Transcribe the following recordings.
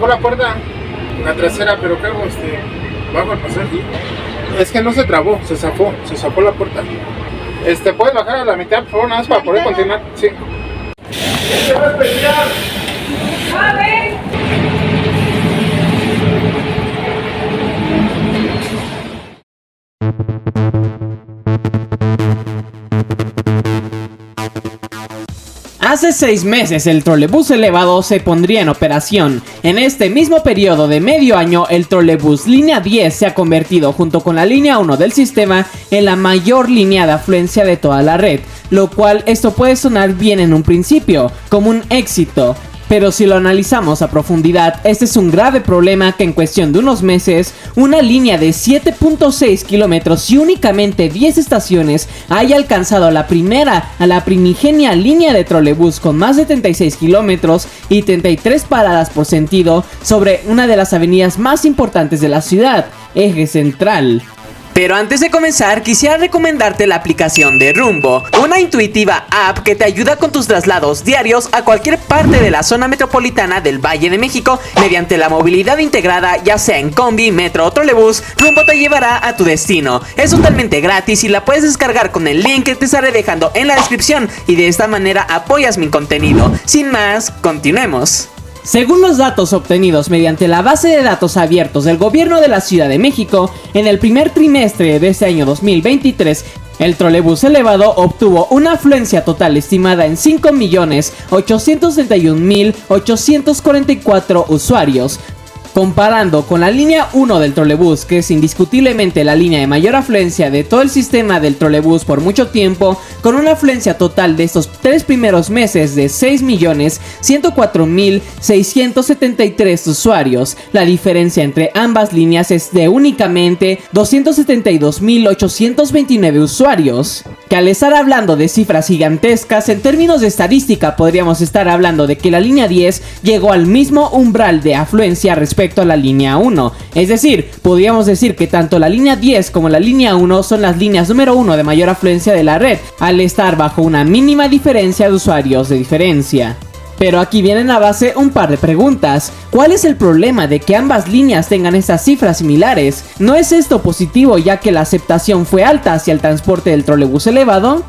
zafó la puerta, la trasera, pero ¿qué hago? Bajo al pasaje. Es que no se trabó, se zafó la puerta. ¿Puedes bajar a la mitad, por favor, nada más para poder continuar? Sí. ¿Qué va a especial? Hace 6 meses el trolebús elevado se pondría en operación. En este mismo periodo de medio año, el trolebús línea 10 se ha convertido junto con la línea 1 del sistema en la mayor línea de afluencia de toda la red, lo cual esto puede sonar bien en un principio, como un éxito. Pero si lo analizamos a profundidad, este es un grave problema que en cuestión de unos meses, una línea de 7.6 kilómetros y únicamente 10 estaciones haya alcanzado a la primigenia línea de trolebús con más de 36 kilómetros y 33 paradas por sentido sobre una de las avenidas más importantes de la ciudad, Eje Central. Pero antes de comenzar, quisiera recomendarte la aplicación de Rumbo, una intuitiva app que te ayuda con tus traslados diarios a cualquier parte de la zona metropolitana del Valle de México mediante la movilidad integrada, ya sea en combi, metro o trolebús. Rumbo te llevará a tu destino. Es totalmente gratis y la puedes descargar con el link que te estaré dejando en la descripción y de esta manera apoyas mi contenido. Sin más, continuemos. Según los datos obtenidos mediante la base de datos abiertos del gobierno de la Ciudad de México, en el primer trimestre de este año 2023, el trolebús elevado obtuvo una afluencia total estimada en 5.831.844 usuarios. Comparando con la línea 1 del trolebús, que es indiscutiblemente la línea de mayor afluencia de todo el sistema del trolebús por mucho tiempo, con una afluencia total de estos 3 primeros meses de 6.104.673 usuarios. La diferencia entre ambas líneas es de únicamente 272.829 usuarios. Que al estar hablando de cifras gigantescas, en términos de estadística podríamos estar hablando de que la línea 10 llegó al mismo umbral de afluencia respecto a la línea 1, es decir, podríamos decir que tanto la línea 10 como la línea 1 son las líneas número 1 de mayor afluencia de la red, al estar bajo una mínima diferencia de usuarios de diferencia. Pero aquí vienen a base un par de preguntas. ¿Cuál es el problema de que ambas líneas tengan estas cifras similares? ¿No es esto positivo ya que la aceptación fue alta hacia el transporte del trolebús elevado?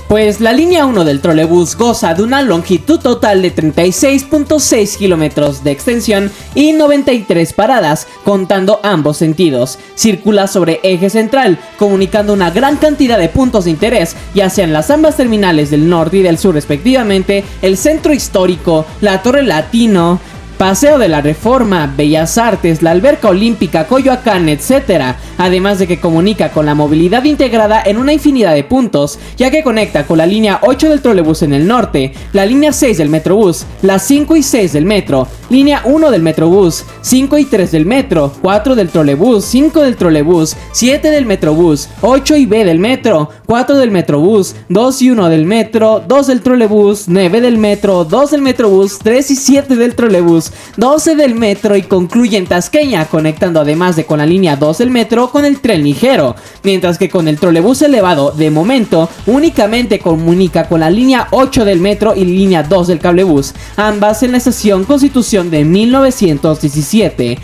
Pues la línea 1 del trolebús goza de una longitud total de 36.6 kilómetros de extensión y 93 paradas, contando ambos sentidos. Circula sobre eje central, comunicando una gran cantidad de puntos de interés, ya sean las ambas terminales del norte y del sur respectivamente, el centro histórico, la Torre Latino, Paseo de la Reforma, Bellas Artes, la Alberca Olímpica, Coyoacán, etc. Además de que comunica con la movilidad integrada en una infinidad de puntos, ya que conecta con la línea 8 del trolebús en el norte, la línea 6 del Metrobús, la 5 y 6 del metro, línea 1 del Metrobús, 5 y 3 del metro, 4 del trolebús, 5 del trolebús, 7 del Metrobús, 8 y B del metro, 4 del Metrobús, 2 y 1 del metro, 2 del trolebús, 9 del metro, 2 del Metrobús, 3 y 7 del trolebús, 12 del metro y concluye en Tasqueña, conectando además de con la línea 2 del metro con el tren ligero, mientras que con el trolebús elevado, de momento, únicamente comunica con la línea 8 del metro y línea 2 del cablebús, ambas en la estación Constitución de 1917.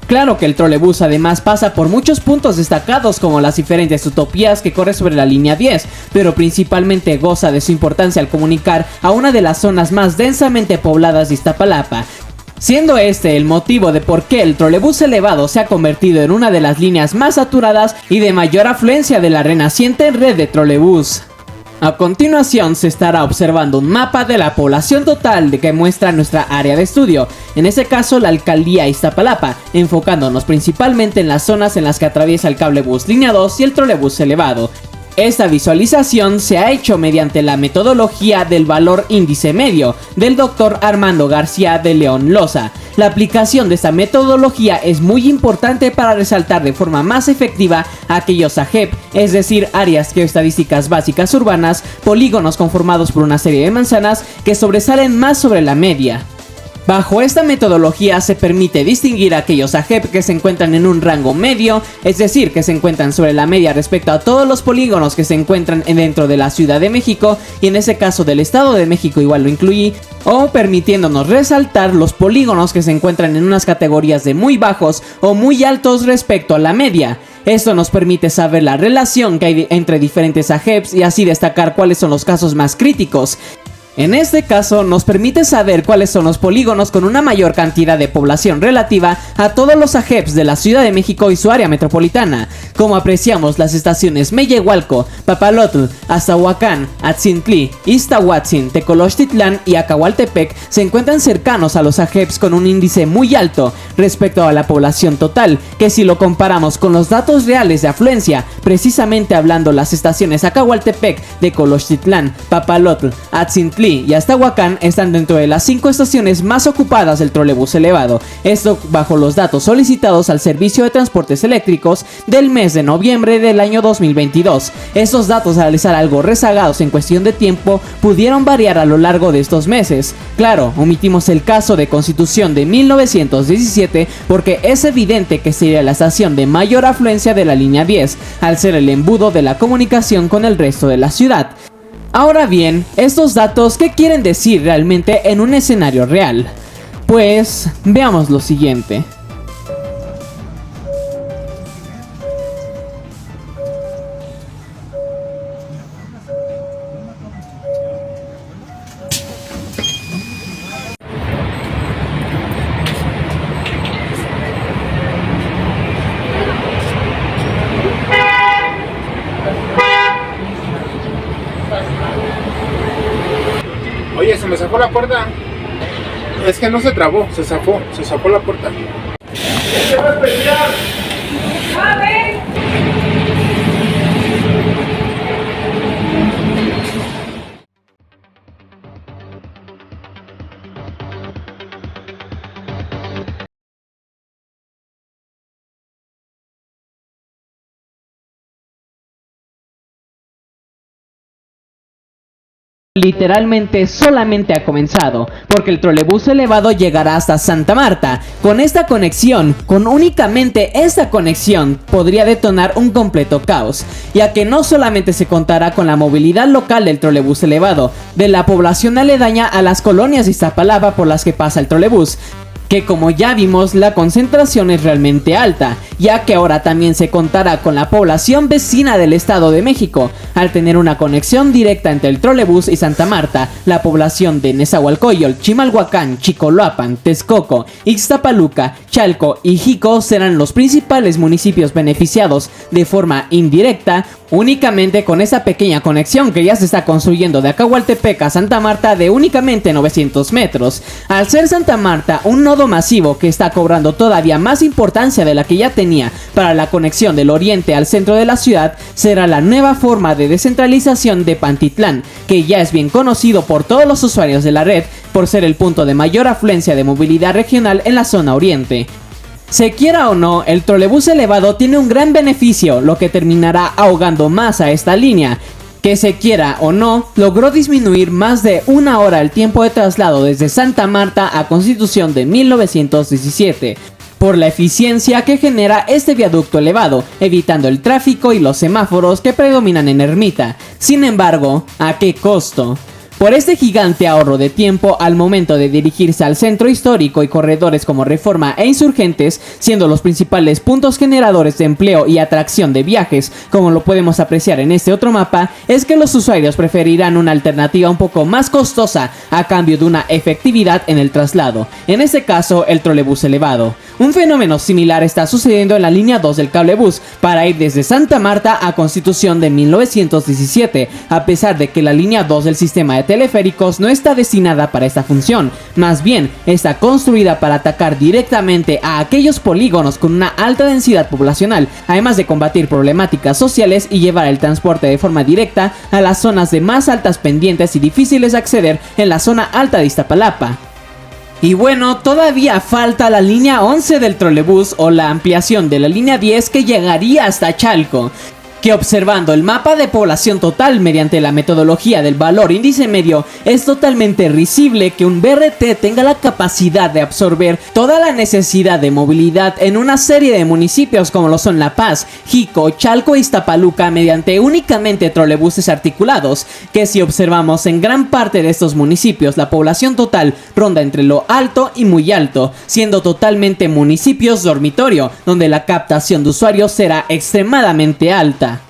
Claro que el trolebús además pasa por muchos puntos destacados como las diferentes utopías que corre sobre la línea 10, pero principalmente goza de su importancia al comunicar a una de las zonas más densamente pobladas de Iztapalapa, siendo este el motivo de por qué el trolebús elevado se ha convertido en una de las líneas más saturadas y de mayor afluencia de la renaciente red de trolebús. A continuación se estará observando un mapa de la población total que muestra nuestra área de estudio, en este caso la alcaldía Iztapalapa, enfocándonos principalmente en las zonas en las que atraviesa el cablebús línea 2 y el trolebús elevado. Esta visualización se ha hecho mediante la metodología del valor índice medio del Dr. Armando García de León Loza. La aplicación de esta metodología es muy importante para resaltar de forma más efectiva aquellos AGEP, es decir, áreas geoestadísticas básicas urbanas, polígonos conformados por una serie de manzanas que sobresalen más sobre la media. Bajo esta metodología se permite distinguir aquellos AGEP que se encuentran en un rango medio, es decir, que se encuentran sobre la media respecto a todos los polígonos que se encuentran dentro de la Ciudad de México, y en ese caso del Estado de México igual lo incluí, o permitiéndonos resaltar los polígonos que se encuentran en unas categorías de muy bajos o muy altos respecto a la media. Esto nos permite saber la relación que hay entre diferentes AGEPs y así destacar cuáles son los casos más críticos. En este caso nos permite saber cuáles son los polígonos con una mayor cantidad de población relativa a todos los AGEPs de la Ciudad de México y su área metropolitana. Como apreciamos, las estaciones Meyehualco, Papalotl, Azahuacán, Atzintli, Iztahuatzin, Tecolochtitlán y Acahualtepec se encuentran cercanos a los AGEPs con un índice muy alto respecto a la población total, que si lo comparamos con los datos reales de afluencia, precisamente hablando las estaciones Acahualtepec, Tecolochtitlán, Papalotl, Atzintli y Azahuacán están dentro de las 5 estaciones más ocupadas del trolebús elevado, esto bajo los datos solicitados al Servicio de Transportes Eléctricos del mes de noviembre del año 2022. Estos datos, al estar algo rezagados en cuestión de tiempo, pudieron variar a lo largo de estos meses. Claro, omitimos el caso de Constitución de 1917 porque es evidente que sería la estación de mayor afluencia de la línea 10, al ser el embudo de la comunicación con el resto de la ciudad. Ahora bien, estos datos, ¿qué quieren decir realmente en un escenario real? Pues veamos lo siguiente. Oye, se me zafó la puerta. Es que no se trabó, se zafó la puerta. ¿Qué va a especial? A ver. Literalmente solamente ha comenzado, porque el trolebús elevado llegará hasta Santa Marta. Con esta conexión, con únicamente esta conexión, podría detonar un completo caos, ya que no solamente se contará con la movilidad local del trolebús elevado, de la población aledaña a las colonias de Iztapalapa por las que pasa el trolebús, que como ya vimos la concentración es realmente alta, ya que ahora también se contará con la población vecina del Estado de México. Al tener una conexión directa entre el trolebús y Santa Marta, la población de Nezahualcóyotl, Chimalhuacán, Chicoloapan, Texcoco, Ixtapaluca, Chalco y Jico serán los principales municipios beneficiados de forma indirecta, únicamente con esa pequeña conexión que ya se está construyendo de Acahualtepec a Santa Marta de únicamente 900 metros. Al ser Santa Marta un nodo masivo que está cobrando todavía más importancia de la que ya tenía para la conexión del oriente al centro de la ciudad, será la nueva forma de descentralización de Pantitlán, que ya es bien conocido por todos los usuarios de la red por ser el punto de mayor afluencia de movilidad regional en la zona oriente. Se quiera o no, el trolebús elevado tiene un gran beneficio, lo que terminará ahogando más a esta línea, que se quiera o no, logró disminuir más de una hora el tiempo de traslado desde Santa Marta a Constitución de 1917, por la eficiencia que genera este viaducto elevado, evitando el tráfico y los semáforos que predominan en Ermita. Sin embargo, ¿a qué costo? Por este gigante ahorro de tiempo al momento de dirigirse al centro histórico y corredores como Reforma e Insurgentes, siendo los principales puntos generadores de empleo y atracción de viajes, como lo podemos apreciar en este otro mapa, es que los usuarios preferirán una alternativa un poco más costosa a cambio de una efectividad en el traslado, en este caso el trolebús elevado. Un fenómeno similar está sucediendo en la línea 2 del cablebús para ir desde Santa Marta a Constitución de 1917, a pesar de que la línea 2 del sistema de teleféricos no está destinada para esta función, más bien está construida para atacar directamente a aquellos polígonos con una alta densidad poblacional, además de combatir problemáticas sociales y llevar el transporte de forma directa a las zonas de más altas pendientes y difíciles de acceder en la zona alta de Iztapalapa. Y bueno, todavía falta la línea 11 del trolebús o la ampliación de la línea 10 que llegaría hasta Chalco. que observando el mapa de población total mediante la metodología del valor índice medio, es totalmente risible que un BRT tenga la capacidad de absorber toda la necesidad de movilidad en una serie de municipios como lo son La Paz, Jico, Chalco e Iztapaluca mediante únicamente trolebuses articulados, que si observamos en gran parte de estos municipios la población total ronda entre lo alto y muy alto, siendo totalmente municipios dormitorio, donde la captación de usuarios será extremadamente alta.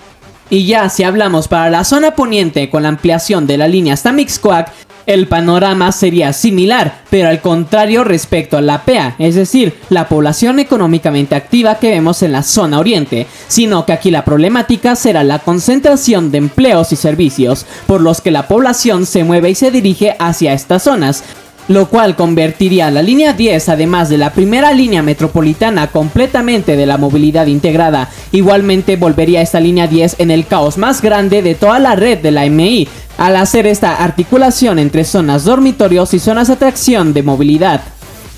Y ya si hablamos para la zona poniente con la ampliación de la línea hasta Mixcoac, el panorama sería similar, pero al contrario respecto a la PEA, es decir, la población económicamente activa que vemos en la zona oriente, sino que aquí la problemática será la concentración de empleos y servicios, por los que la población se mueve y se dirige hacia estas zonas, lo cual convertiría la línea 10, además de la primera línea metropolitana completamente de la movilidad integrada, igualmente volvería esta línea 10 en el caos más grande de toda la red de la MI, al hacer esta articulación entre zonas dormitorios y zonas de atracción de movilidad.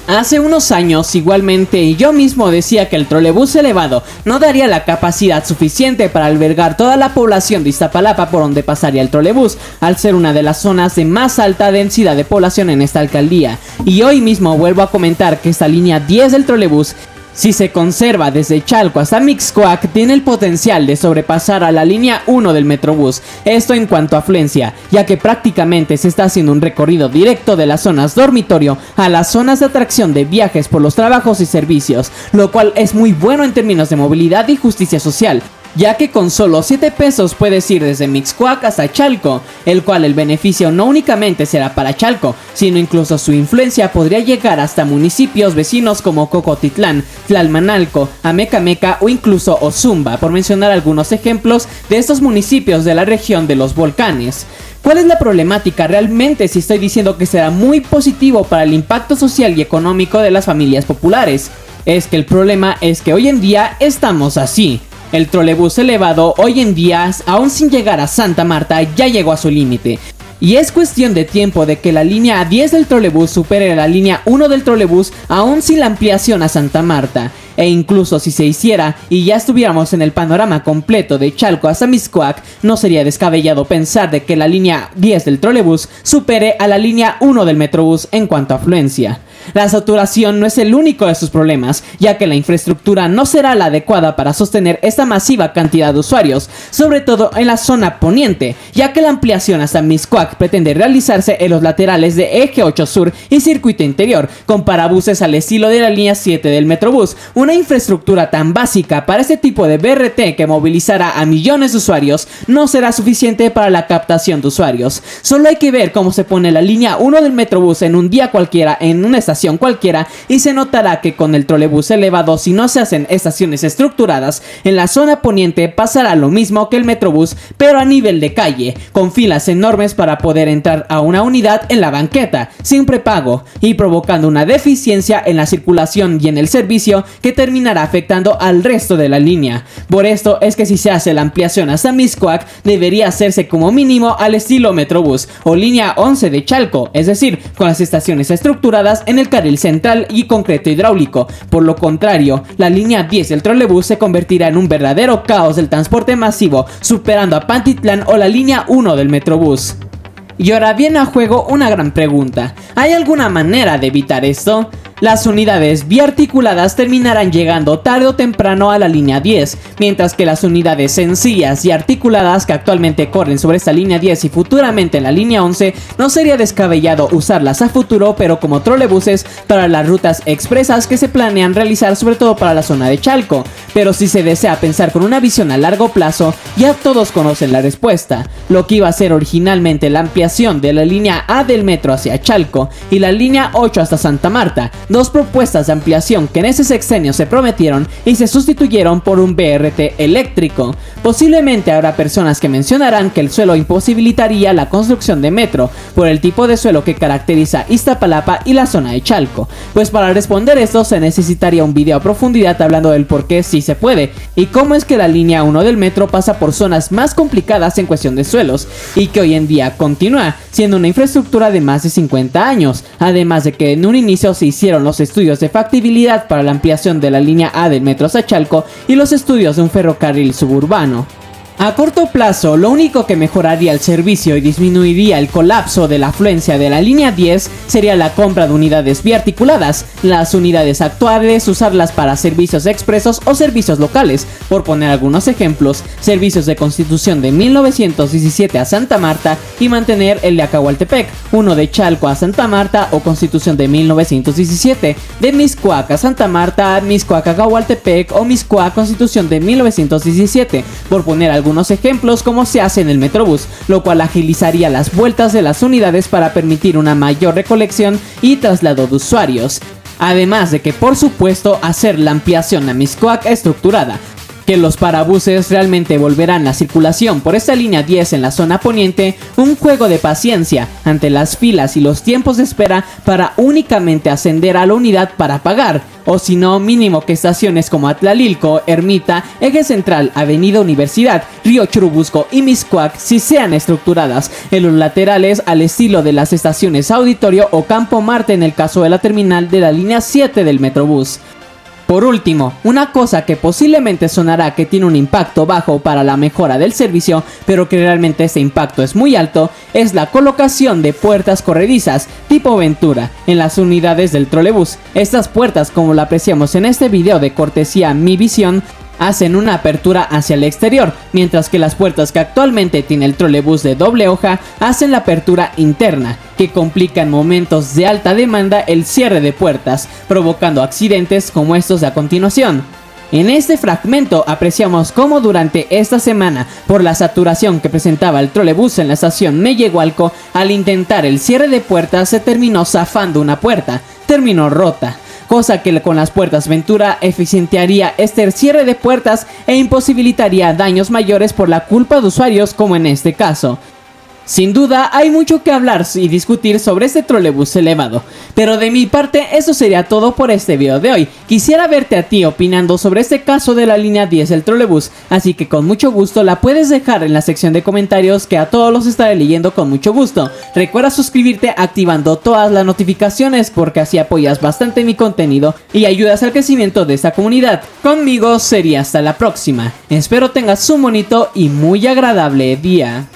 Hace unos años igualmente yo mismo decía que el trolebús elevado no daría la capacidad suficiente para albergar toda la población de Iztapalapa por donde pasaría el trolebús, al ser una de las zonas de más alta densidad de población en esta alcaldía. Y hoy mismo vuelvo a comentar que esta línea 10 del trolebús, si se conserva desde Chalco hasta Mixcoac, tiene el potencial de sobrepasar a la línea 1 del Metrobús, esto en cuanto a afluencia, ya que prácticamente se está haciendo un recorrido directo de las zonas dormitorio a las zonas de atracción de viajes por los trabajos y servicios, lo cual es muy bueno en términos de movilidad y justicia social, ya que con solo 7 pesos puedes ir desde Mixcoac hasta Chalco, el cual el beneficio no únicamente será para Chalco, sino incluso su influencia podría llegar hasta municipios vecinos como Cocotitlán, Tlalmanalco, Amecameca o incluso Ozumba, por mencionar algunos ejemplos de estos municipios de la región de los volcanes. ¿Cuál es la problemática realmente si estoy diciendo que será muy positivo para el impacto social y económico de las familias populares? Es que el problema es que hoy en día estamos así. El trolebús elevado hoy en día, aún sin llegar a Santa Marta, ya llegó a su límite. Y es cuestión de tiempo de que la línea 10 del trolebús supere la línea 1 del trolebús, aún sin la ampliación a Santa Marta. E incluso si se hiciera y ya estuviéramos en el panorama completo de Chalco hasta Mixcoac, no sería descabellado pensar de que la línea 10 del trolebús supere a la línea 1 del metrobús en cuanto a afluencia. La saturación no es el único de sus problemas, ya que la infraestructura no será la adecuada para sostener esta masiva cantidad de usuarios, sobre todo en la zona poniente, ya que la ampliación hasta Mixcoac pretende realizarse en los laterales de Eje 8 Sur y Circuito Interior, con parabuses al estilo de la línea 7 del Metrobús, una infraestructura tan básica para este tipo de BRT que movilizará a millones de usuarios no será suficiente para la captación de usuarios. Solo hay que ver cómo se pone la línea 1 del Metrobús en un día cualquiera en una estación cualquiera y se notará que con el trolebús elevado, si no se hacen estaciones estructuradas, en la zona poniente pasará lo mismo que el Metrobús, pero a nivel de calle, con filas enormes para poder entrar a una unidad en la banqueta, sin prepago, y provocando una deficiencia en la circulación y en el servicio que terminará afectando al resto de la línea. Por esto es que si se hace la ampliación hasta Mixcoac, debería hacerse como mínimo al estilo Metrobús o línea 11 de Chalco, es decir, con las estaciones estructuradas en el carril central y concreto hidráulico. Por lo contrario, la línea 10 del trolebús se convertirá en un verdadero caos del transporte masivo, superando a Pantitlán o la línea 1 del Metrobús. Y ahora viene a juego una gran pregunta: ¿hay alguna manera de evitar esto? Las unidades biarticuladas terminarán llegando tarde o temprano a la línea 10, mientras que las unidades sencillas y articuladas que actualmente corren sobre esta línea 10 y futuramente en la línea 11, no sería descabellado usarlas a futuro, pero como trolebuses para las rutas expresas que se planean realizar, sobre todo para la zona de Chalco. Pero si se desea pensar con una visión a largo plazo, ya todos conocen la respuesta. Lo que iba a ser originalmente la ampliación de la línea A del metro hacia Chalco y la línea 8 hasta Santa Marta, dos propuestas de ampliación que en ese sexenio se prometieron y se sustituyeron por un BRT eléctrico. Posiblemente habrá personas que mencionarán que el suelo imposibilitaría la construcción de metro por el tipo de suelo que caracteriza Iztapalapa y la zona de Chalco. Pues para responder esto se necesitaría un video a profundidad hablando del por qué sí se puede y cómo es que la línea 1 del metro pasa por zonas más complicadas en cuestión de suelos y que hoy en día continúa siendo una infraestructura de más de 50 años, además de que en un inicio se hicieron los estudios de factibilidad para la ampliación de la línea A del metro hacia Chalco y los estudios de un ferrocarril suburbano. A corto plazo, lo único que mejoraría el servicio y disminuiría el colapso de la afluencia de la línea 10 sería la compra de unidades biarticuladas. Las unidades actuales, usarlas para servicios expresos o servicios locales. Por poner algunos ejemplos, servicios de Constitución de 1917 a Santa Marta y mantener el de Acahualtepec, uno de Chalco a Santa Marta o Constitución de 1917, de Mixcoac a Santa Marta, Mixcoac a Acahualtepec o Mixcoac Constitución de 1917, por poner algunos ejemplos como se hace en el Metrobús, lo cual agilizaría las vueltas de las unidades para permitir una mayor recolección y traslado de usuarios. Además de que, por supuesto, hacer la ampliación a Mixcoac estructurada, que los parabuses realmente volverán la circulación por esta línea 10 en la zona poniente, un juego de paciencia ante las filas y los tiempos de espera para únicamente ascender a la unidad para pagar, o si no, mínimo que estaciones como Atlalilco, Ermita, Eje Central, Avenida Universidad, Río Churubusco y Mixcoac si sean estructuradas en los laterales al estilo de las estaciones Auditorio o Campo Marte en el caso de la terminal de la línea 7 del Metrobús. Por último, una cosa que posiblemente sonará que tiene un impacto bajo para la mejora del servicio, pero que realmente este impacto es muy alto, es la colocación de puertas corredizas tipo Ventura en las unidades del trolebús. Estas puertas, como lo apreciamos en este video de cortesía Mi Visión, hacen una apertura hacia el exterior, mientras que las puertas que actualmente tiene el trolebús de doble hoja hacen la apertura interna, que complica en momentos de alta demanda el cierre de puertas, provocando accidentes como estos de a continuación. En este fragmento apreciamos cómo durante esta semana, por la saturación que presentaba el trolebús en la estación Mellehualco, al intentar el cierre de puertas se terminó zafando una puerta, terminó rota, cosa que con las puertas Ventura eficientaría este cierre de puertas e imposibilitaría daños mayores por la culpa de usuarios como en este caso. Sin duda hay mucho que hablar y discutir sobre este trolebús elevado, pero de mi parte eso sería todo por este video de hoy. Quisiera verte a ti opinando sobre este caso de la línea 10 del trolebús, así que con mucho gusto la puedes dejar en la sección de comentarios, que a todos los estaré leyendo con mucho gusto. Recuerda suscribirte activando todas las notificaciones, porque así apoyas bastante mi contenido y ayudas al crecimiento de esta comunidad. Conmigo sería hasta la próxima. Espero tengas un bonito y muy agradable día.